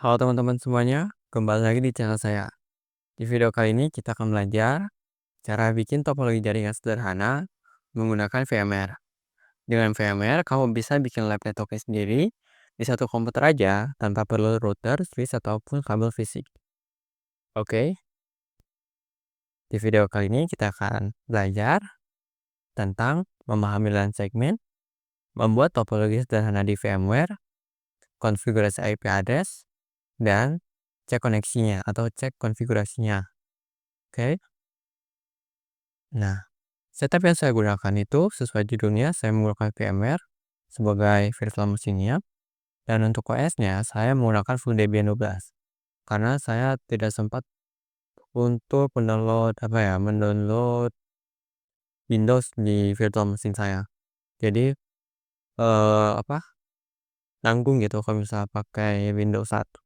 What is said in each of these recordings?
Halo teman-teman semuanya, kembali lagi di channel saya. Di video kali ini kita akan belajar cara bikin topologi jaringan sederhana menggunakan VMware. Dengan VMware, kamu bisa bikin lab networknya sendiri di satu komputer aja tanpa perlu router, switch, ataupun kabel fisik. Oke, di video kali ini kita akan belajar tentang memahami LAN segmen, membuat topologi sederhana di VMware, konfigurasi IP address, dan cek koneksinya atau cek konfigurasinya. Oke. Nah, setup yang saya gunakan itu sesuai judulnya, saya menggunakan VMware sebagai virtual machine-nya. Dan untuk OS-nya, saya menggunakan full Debian 12. Karena saya tidak sempat untuk mendownload Windows di virtual machine saya. Jadi, eh, apa, nanggung gitu kalau misalnya pakai Windows 1.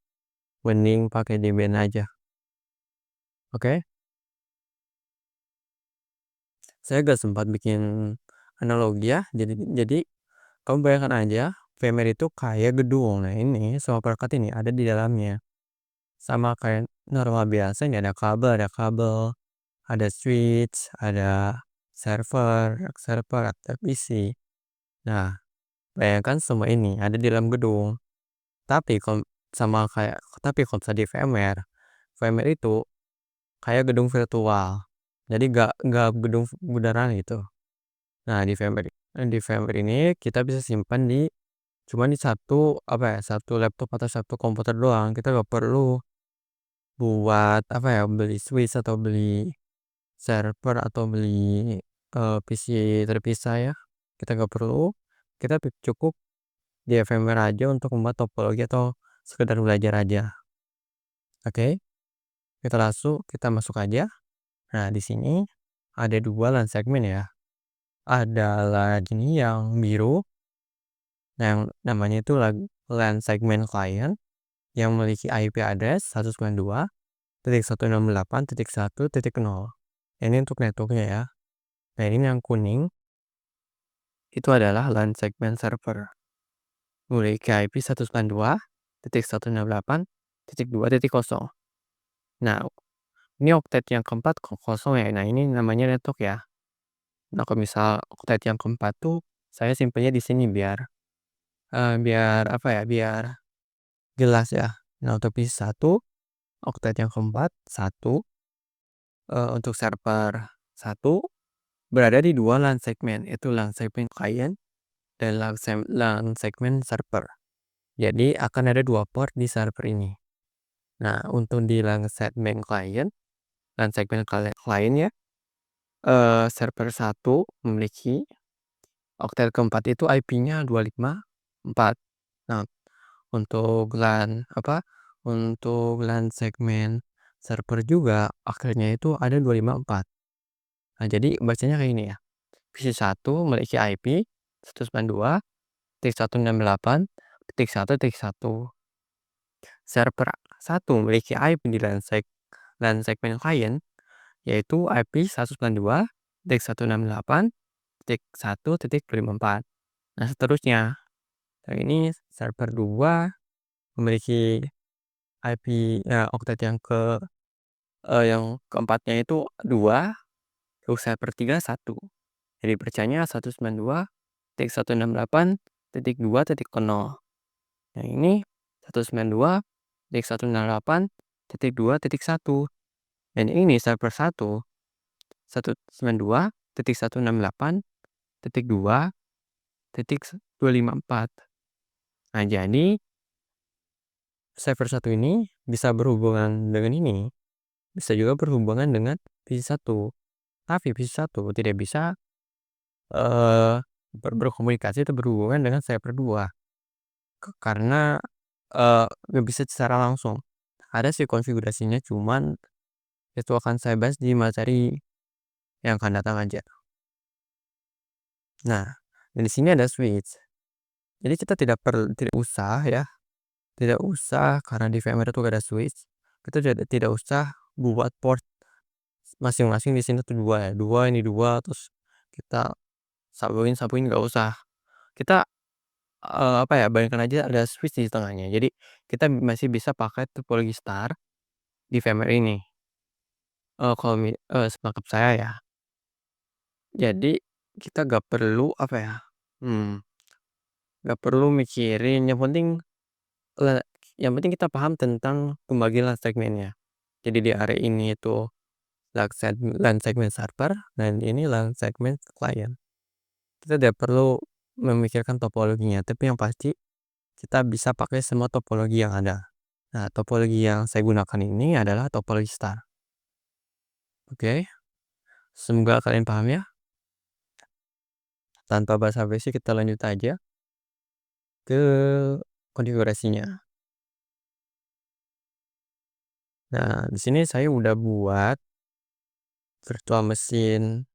Mending pakai Debian aja. Oke, saya gak sempat bikin analogi ya. Jadi kamu bayangkan aja, VMware itu kayak gedung. Nah, ini semua perangkat ini ada di dalamnya. Sama kayak normal biasa, ini ada kabel, ada switch, ada server, ada PC. Nah, bayangkan semua ini ada di dalam gedung. Tapi kalau kalau misalnya di VMware itu kayak gedung virtual. Jadi gak gedung beneran gitu. Nah, di VMware ini kita bisa simpan cuma di satu laptop atau satu komputer doang. Kita gak perlu buat beli switch atau beli server atau beli PC terpisah ya. Kita gak perlu. Kita cukup di VMware aja untuk membuat topologi atau sekedar belajar aja. Oke, kita masuk aja. Nah, di sini ada dua LAN segmen ya. Ada LAN ini yang biru. Nah, yang namanya itu LAN segmen client yang memiliki IP address 192.168.1.0. Ini untuk networknya ya. Nah, ini yang kuning itu adalah LAN segmen server memiliki IP 192.168.2.0. Nah, ini oktet yang keempat kosong ya. Nah, ini namanya network ya. Nah, kalau misal oktet yang keempat tuh saya simpennya di sini biar jelas ya. Nah, untuk PC 1 oktet yang keempat 1, untuk server 1 berada di dua LAN segmen, itu LAN segmen client dan LAN segmen server. Jadi akan ada dua port di server ini. Nah, untuk di LAN segmen client ya, server 1 memiliki oktet keempat itu IP-nya 254. Nah, untuk LAN segmen server juga akhirnya itu ada 254. Nah, jadi bacanya kayak ini ya. PC 1 memiliki IP 192.168.1.1. Server 1 memiliki IP di LAN segmen client yaitu IP 192.168.1.254. Nah, seterusnya. Yang ini server 2 memiliki IP oktet yang keempatnya itu 2, terus server 3 1. Jadi bacanya 192.168.2.0. Yang ini 192.168.2.1. Dan ini server 1 192.168.2.254. Nah, jadi server 1 ini bisa berhubungan dengan ini, bisa juga berhubungan dengan PC 1. Tapi PC 1 tidak bisa berkomunikasi atau berhubungan dengan server 2. Karena nggak bisa secara langsung. Ada sih konfigurasinya, cuman itu akan saya bahas di materi yang akan datang aja. Nah, di sini ada switch. Jadi kita tidak usah karena di VMware itu ada switch. Kita tidak usah buat port masing-masing di sini tuh dua ya. Ini dua terus kita sabuin nggak usah. Kita apa ya, bayangkan aja ada switch di tengahnya. Jadi kita masih bisa pakai topologi star di VMware ini, kalau sepengetahuan saya ya. Jadi kita gak perlu apa ya, hmm, gak perlu mikirin, le yang penting kita paham tentang pembagian segmennya. Jadi di area ini itu LAN segmen server dan ini LAN segmen klien. Kita tidak perlu memikirkan topologinya, tapi yang pasti kita bisa pakai semua topologi yang ada. Nah, topologi yang saya gunakan ini adalah topologi star. Oke, semoga kalian paham ya. Tanpa basa-basi kita lanjut aja ke konfigurasinya. Nah, di sini saya udah buat virtual machine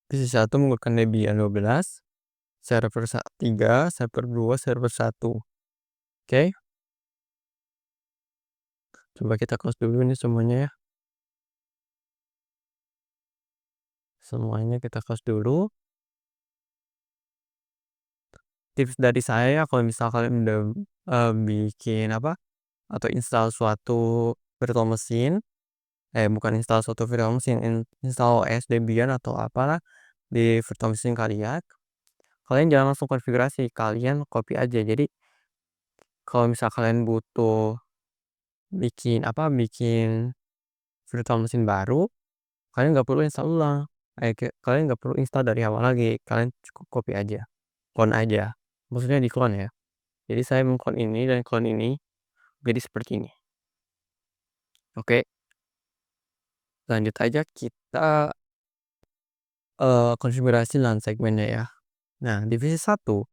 PC1 menggunakan Debian 12, server 3, server 2, server 1. Oke, coba kita close dulu ini semuanya ya. Semuanya kita close dulu. Tips dari saya kalau misal kalian udah bikin apa atau install suatu virtual machine, bukan install suatu virtual machine, install OS Debian atau apalah di virtual machine kalian, kalian jangan langsung konfigurasi, kalian copy aja. Jadi kalau misal kalian butuh bikin virtual machine baru, kalian nggak perlu install ulang. Kalian nggak perlu install dari awal lagi, kalian cukup copy aja, clone aja. Maksudnya di clone ya. Jadi saya meng-clone ini dan clone ini jadi seperti ini. Oke, lanjut aja kita konfigurasi LAN segmennya ya. Nah, divisi satu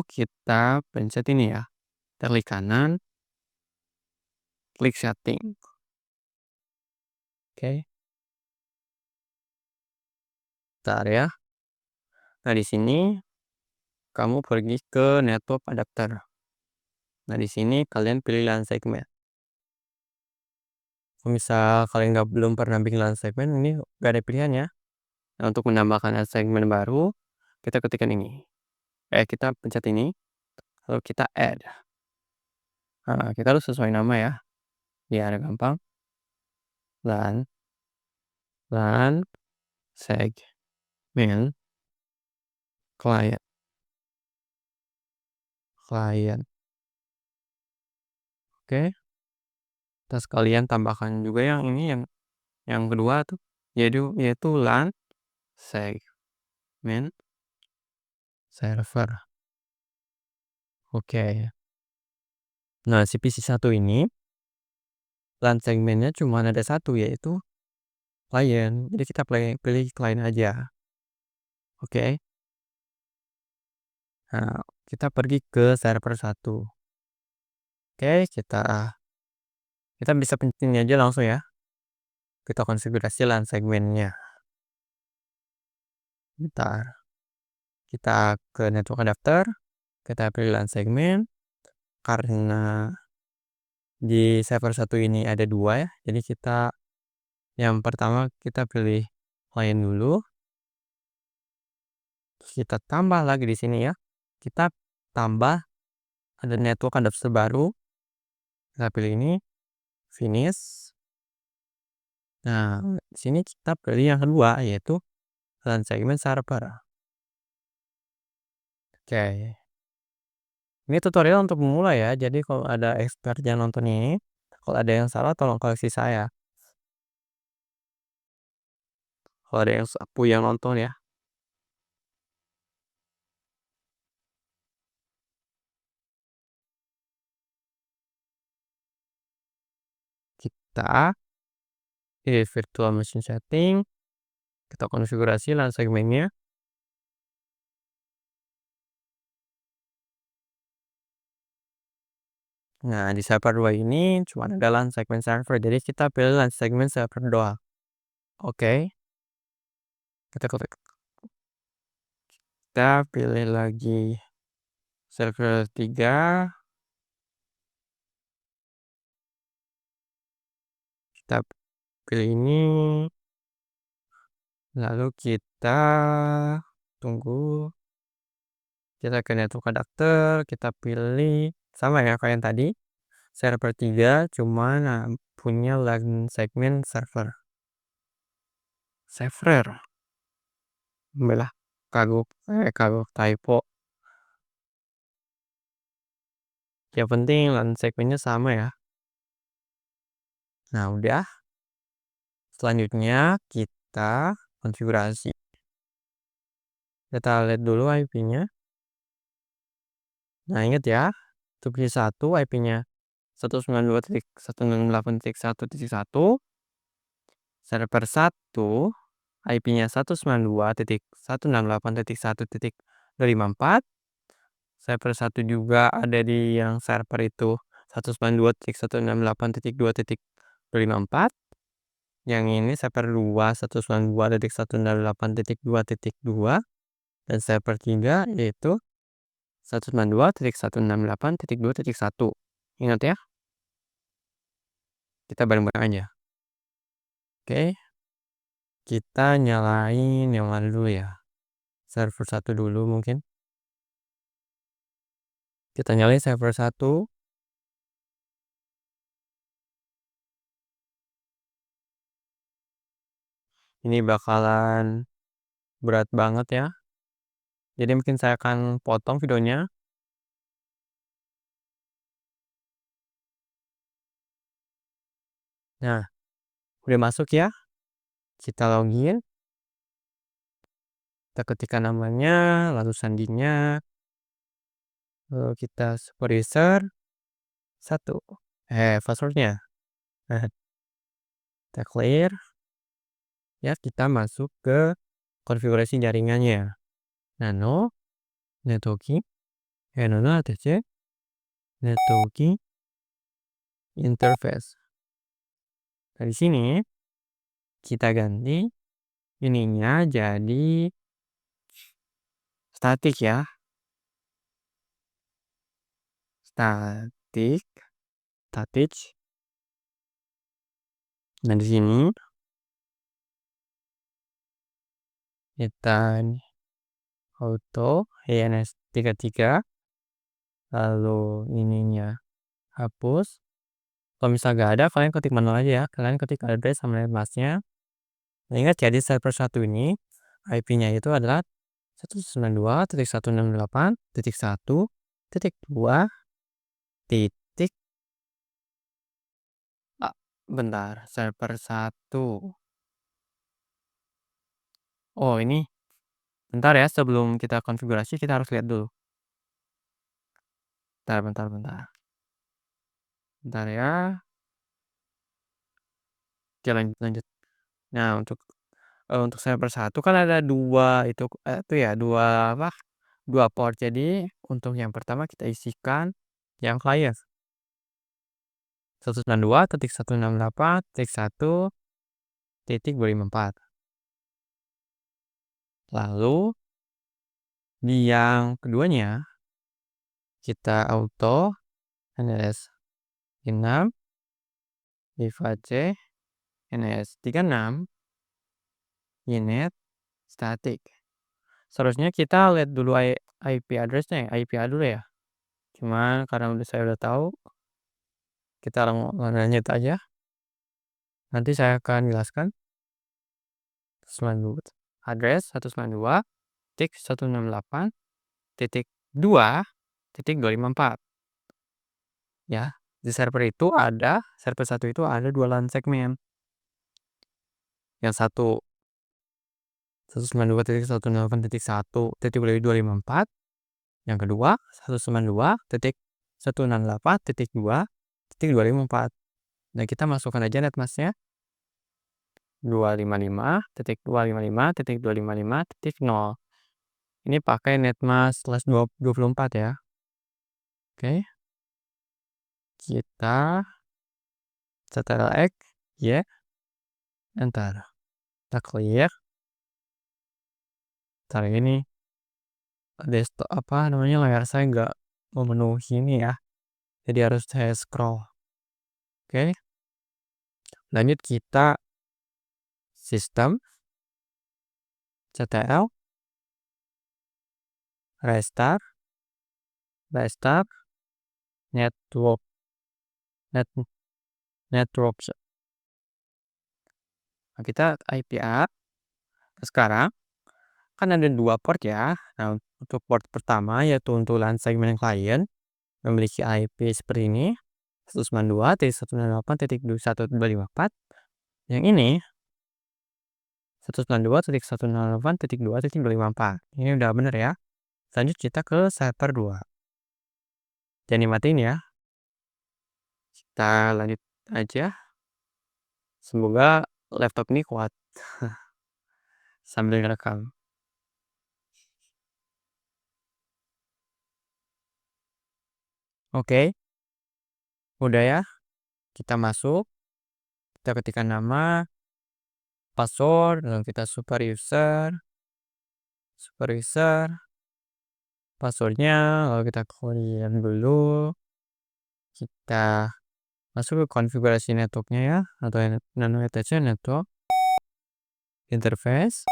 kita pencet ini ya. Klik kanan, klik setting. Oke. Bentar ya. Nah, di sini kamu pergi ke network adapter. Nah, di sini kalian pilih LAN segmen. Kalau misal kalian belum pernah bikin LAN segmen, ini gak ada pilihannya. Nah, untuk menambahkan LAN segmen baru, kita ketikkan ini. Kita pencet ini, lalu kita add. Nah, kita harus sesuai nama ya, biar gampang. LAN, LAN segmen klien, klien. Oke, terus kalian tambahkan juga yang ini yang kedua tuh, yaitu LAN segmen server. Oke. Nah, si PC1 ini LAN segmennya cuma ada satu, yaitu klien. Jadi kita pilih klien aja. Oke. Nah, kita pergi ke server 1. Oke, kita bisa pencet ini aja langsung ya. Kita konfigurasi LAN segmennya. Bentar. Kita ke network adapter, kita pilih LAN segmen. Karena di server 1 ini ada 2 ya. Jadi yang pertama kita pilih klien dulu. Terus kita tambah lagi di sini ya. Kita tambah ada network adapter baru. Kita pilih ini, finish. Nah, di sini kita pilih yang kedua, yaitu LAN segmen server. Oke. Ini tutorial untuk pemula ya. Jadi kalau ada expert yang nonton ini, kalau ada yang salah tolong koreksi saya. Kalau ada yang sapu yang nonton ya. Kita pilih virtual machine setting. Kita konfigurasi LAN segmennya. Nah, di server 2 ini cuma ada LAN segmen server. Jadi kita pilih LAN segmen server doang. Oke. Kita pilih lagi server 3. Kita pilih ini. Lalu kita tunggu. Kita ke network adapter, kita pilih sama ya kayak yang tadi, server 3 cuman punya LAN segmen server belah kagok typo. Yang penting LAN segmennya sama ya. Nah udah, selanjutnya kita konfigurasi. Kita lihat dulu IP-nya. Nah ingat ya, untuk satu IP-nya 192.168.1.1, server 1 IP-nya 192.168.1.254. Server 1 juga ada di yang server itu 192.168.2.254. Yang ini server 2 192.168.2.2, dan server 3 yaitu 192.168.2.1. Ingat ya, kita bareng-bareng aja. Oke, kita nyalain yang mana dulu ya? Server 1 dulu mungkin. Kita nyalain server 1. Ini bakalan berat banget ya. Jadi mungkin saya akan potong videonya. Nah, udah masuk ya. Kita login. Kita ketikkan namanya, lalu sandinya. Lalu kita superuser 1. Passwordnya. Kita clear. Ya, kita masuk ke konfigurasi jaringannya. Nano, networking, nano ATC, networking, interface. Dari sini kita ganti ininya jadi statik ya. Statik. Nah di sini kita auto ENS33, lalu ininya hapus. Kalau misal gak ada, kalian ketik manual aja ya. Kalian ketik address sama masnya. Nah, ingat ya, di server 1 ini IP-nya itu adalah 192.168.1.2 titik bentar, server 1. Oh, ini bentar ya, sebelum kita konfigurasi kita harus lihat dulu. Bentar. Bentar ya. Oke, lanjut. Nah, untuk server 1 kan ada dua itu ya, dua port. Jadi untuk yang pertama kita isikan yang client 192.168.1.254. Lalu di yang keduanya kita auto NS 6 IVC NS 36 inet static. Seharusnya kita lihat dulu IP addressnya, IPA dulu ya. Cuman karena saya udah tahu, kita lanjut aja. Nanti saya akan jelaskan. 192 address 192.168.2.254 ya. Di server 1 itu ada dua LAN segmen. Yang satu 192.168.1.254, yang kedua 192.168.2.254. Nah, kita masukkan aja netmasknya 255.255.255.0. Ini pakai netmask kelas 24 ya. Oke. Kita ctrl-X, Y, enter. Kita clear. Ntar ini desktop layar saya nggak memenuhi ini ya. Jadi harus saya scroll. Oke. Lanjut kita sistem ctl restart restart network net networks. Nah, kita IPA. Sekarang kan ada 2 port ya. Nah, untuk port pertama yaitu untuk LAN segmen klien memiliki IP seperti ini, 192.168.1.254. Yang ini 192.168.2.254. Ini udah bener ya. Lanjut kita ke server 2. Jangan dimatiin ya. Kita lanjut aja. Semoga laptop ini kuat sambil ngerekam. Oke, udah ya. Kita masuk, kita ketikkan nama, password, lalu kita super user, passwordnya, lalu kita kemudian dulu, kita masuk ke konfigurasi networknya ya, atau nano etc network, interface.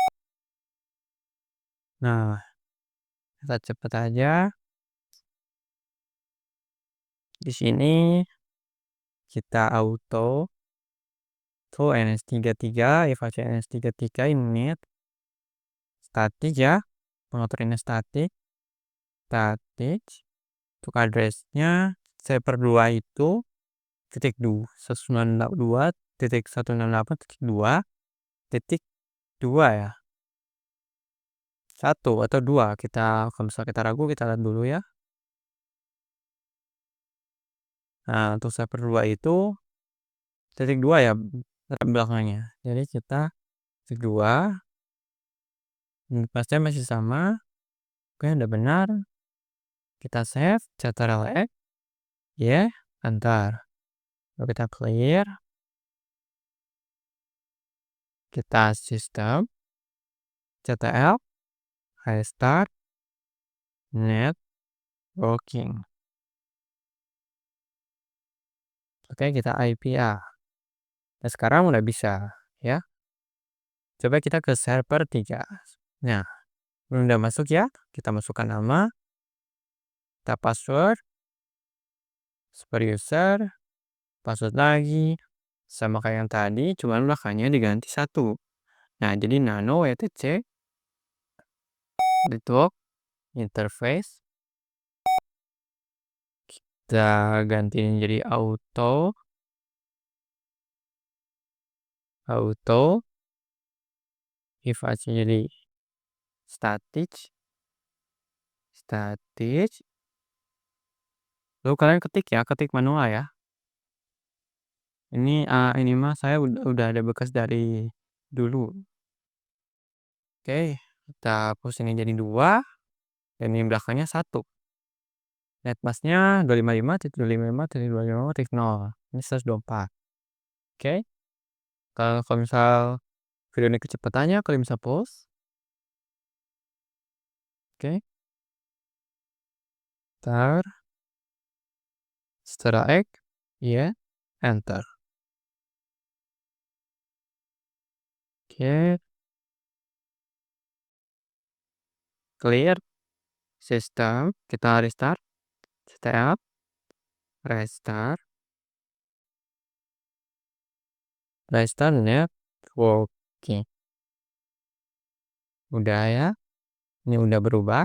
Nah, kita cepet aja. Di sini kita auto to NS33, IVC NS33 init, static ya, pengatur ini static, untuk addressnya server 2 itu titik 192.168.2 ya, 1 atau 2, kita kalau misalnya kita ragu kita lihat dulu ya. Nah, untuk server 2 itu titik 2 ya belakangnya, jadi kita titik 2, pastinya masih sama. Oke, udah benar, kita save, ctrl X, ya, enter. Lalu kita clear, kita sistem, ctl, restart, networking. Oke, kita IPA. Nah, sekarang udah bisa ya. Coba kita ke server 3. Nah, udah masuk ya. Kita masukkan nama, kita password, super user, password lagi, sama kayak yang tadi, cuman belakangnya diganti 1. Nah, jadi nano etc network interface, kita gantiin jadi auto, IVC jadi static, lalu kalian ketik ya, ketik manual ya. Ini mah saya udah ada bekas dari dulu. Oke, kita hapus ini jadi 2, dan ini belakangnya 1. Netmasknya 255.255.255.0. Ini 124. Oke. Kalau misal video ini kecepatannya kalian bisa pause. Oke. Tar. Setelah X, ya, enter. Oke. Clear sistem, kita restart. Step, restart networking. Udah ya. Ini udah berubah.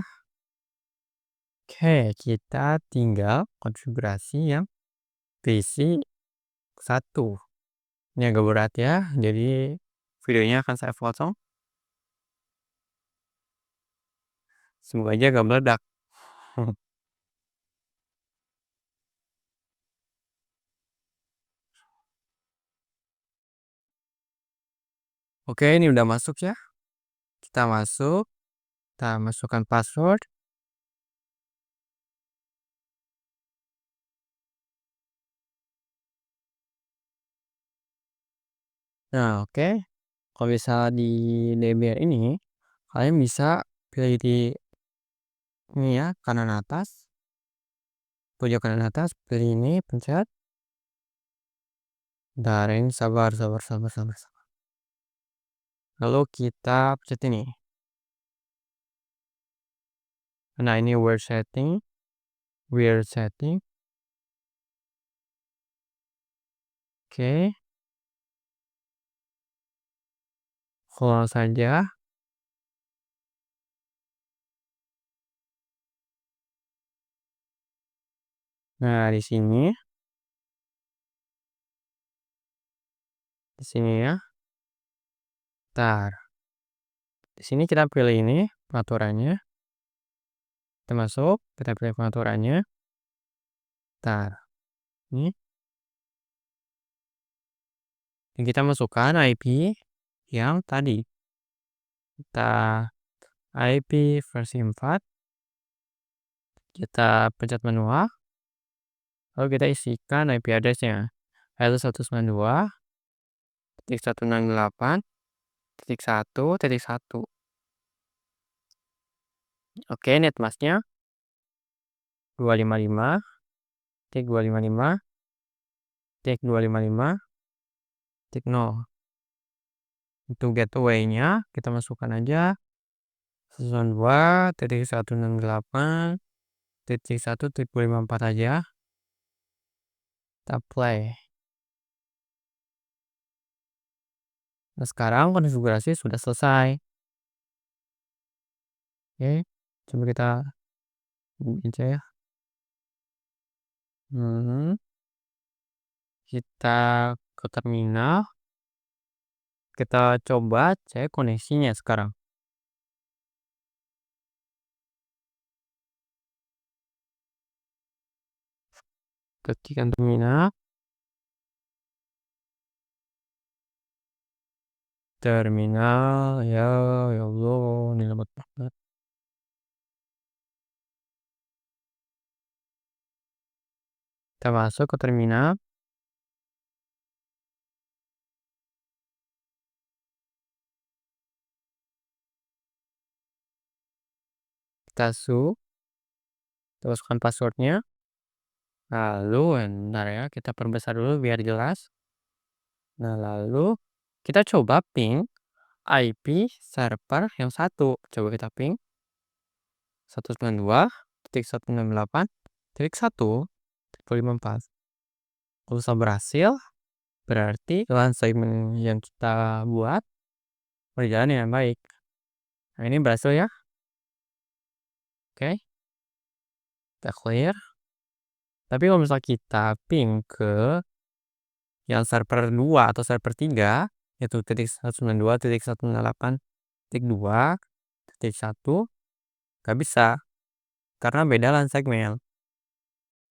Oke, kita tinggal konfigurasi yang PC 1. Ini agak berat ya, jadi videonya akan saya potong. Semoga aja gak meledak. Oke, ini udah masuk ya. Kita masuk, kita masukkan password. Nah, oke. Kalau bisa di DBR ini, kalian bisa pilih di ini ya, kanan atas. Pojok kanan atas, pilih ini, pencet. Daring, sabar. Lalu kita pencet ini. Nah, ini word setting. weird setting. Oke, close saja. Nah, di sini ya. Bentar. Di sini kita pilih ini pengaturannya. Kita masuk, kita pilih pengaturannya. Bentar. Ini. Dan kita masukkan IP yang tadi. Kita IP versi 4. Kita pencet manual. Lalu kita isikan IP address-nya. 192.168.1.1. Oke, netmasknya 255.255.255.0. Untuk gateway-nya kita masukkan aja 192.168.1.54 aja. Kita play. Nah, sekarang konfigurasi sudah selesai. Oke, coba kita baca ya. Kita ke terminal. Kita coba cek koneksinya sekarang. Ketikan terminal. Terminal ya, ya Allah, ini lemot banget. Kita masuk ke terminal. Kita masukkan passwordnya. Lalu, bentar ya, kita perbesar dulu biar jelas. Nah, lalu kita coba ping IP server yang satu. Coba kita ping 192.168.1.54. Kalau bisa berhasil, berarti LAN segmen yang kita buat berjalan dengan baik. Nah, ini berhasil ya. Oke. Kita clear. Tapi kalau misalnya kita ping ke yang server 2 atau server 3, yaitu .192.168.2.1, nggak bisa. Karena beda LAN segmen.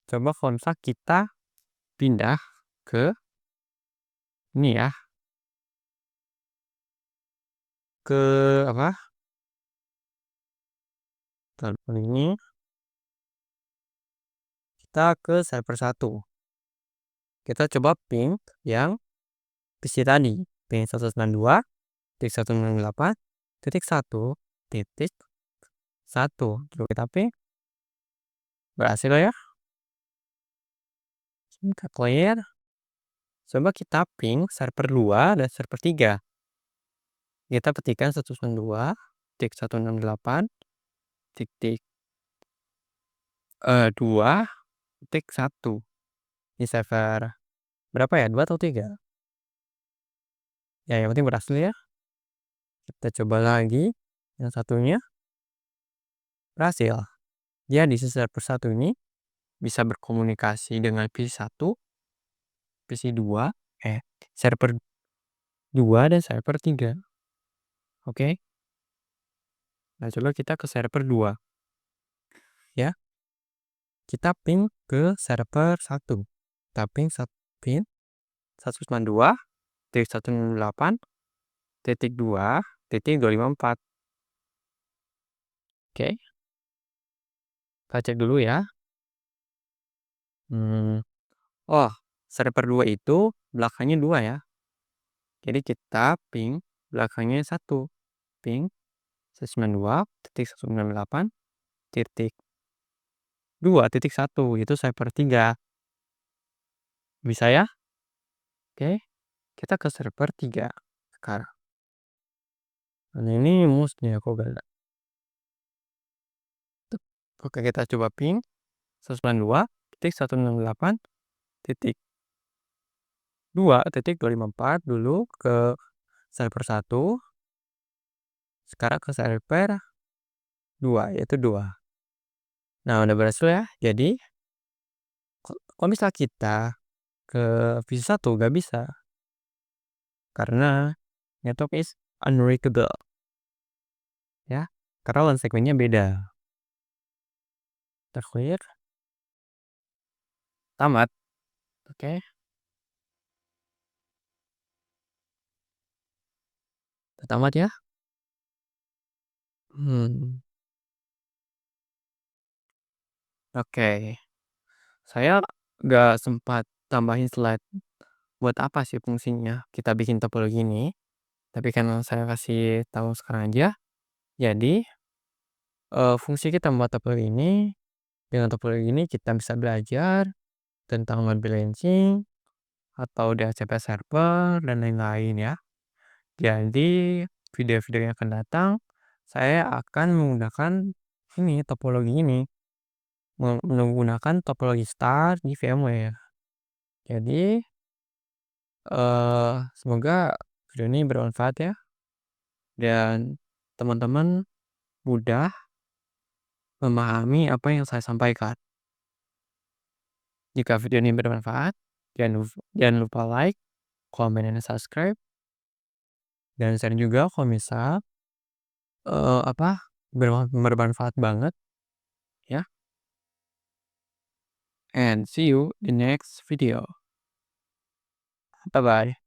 Coba kalau misalnya kita pindah ke ini ya. Ke apa? Telepon ini. Kita ke server 1. Kita coba ping yang PC tadi. Ping 192.168.1.1. Coba kita ping. Berhasil ya. Kita clear. Coba kita ping server 2 dan server 3. Kita petikan 192.168.2.1. Ini server berapa ya? 2 atau 3? Ya, yang penting berhasil ya. Kita coba lagi yang satunya. Berhasil. Jadi server 1 ini bisa berkomunikasi dengan PC1, PC2, server 2 dan server 3. Oke. Nah, coba kita ke server 2. Ya. Kita ping ke server 1. Kita ping 192.168.2.254. Oke. Kita cek dulu ya. Oh, server 2 itu belakangnya 2 ya. Jadi kita ping belakangnya 1. Ping 192.168.2.1 itu server 3. Bisa ya? Oke. Kita ke server 3 sekarang. Nah, ini musnya kok gak ada. Oke, kita coba ping 192.168.2.254 dulu ke server 1, sekarang ke server 2, yaitu 2. Nah, udah berhasil ya. Jadi, kalau misal kita ke visi 1 gak bisa, karena network is unreachable, ya. Karena LAN segmennya beda. Udah clear? Tamat. Oke. Udah tamat ya? Oke. Saya gak sempat tambahin slide buat apa sih fungsinya kita bikin topologi ini, tapi karena saya kasih tahu sekarang aja. Jadi, fungsi kita membuat topologi ini, dengan topologi ini kita bisa belajar tentang load balancing atau DHCP server dan lain-lain ya. Jadi, video-video yang akan datang, saya akan menggunakan topologi ini, menggunakan topologi star di VMware. Jadi, semoga video ini bermanfaat ya, dan teman-teman mudah memahami apa yang saya sampaikan. Jika video ini bermanfaat, jangan lupa like, comment, dan subscribe. Dan share juga kalau misal bermanfaat banget ya. And see you in next video. Bye bye.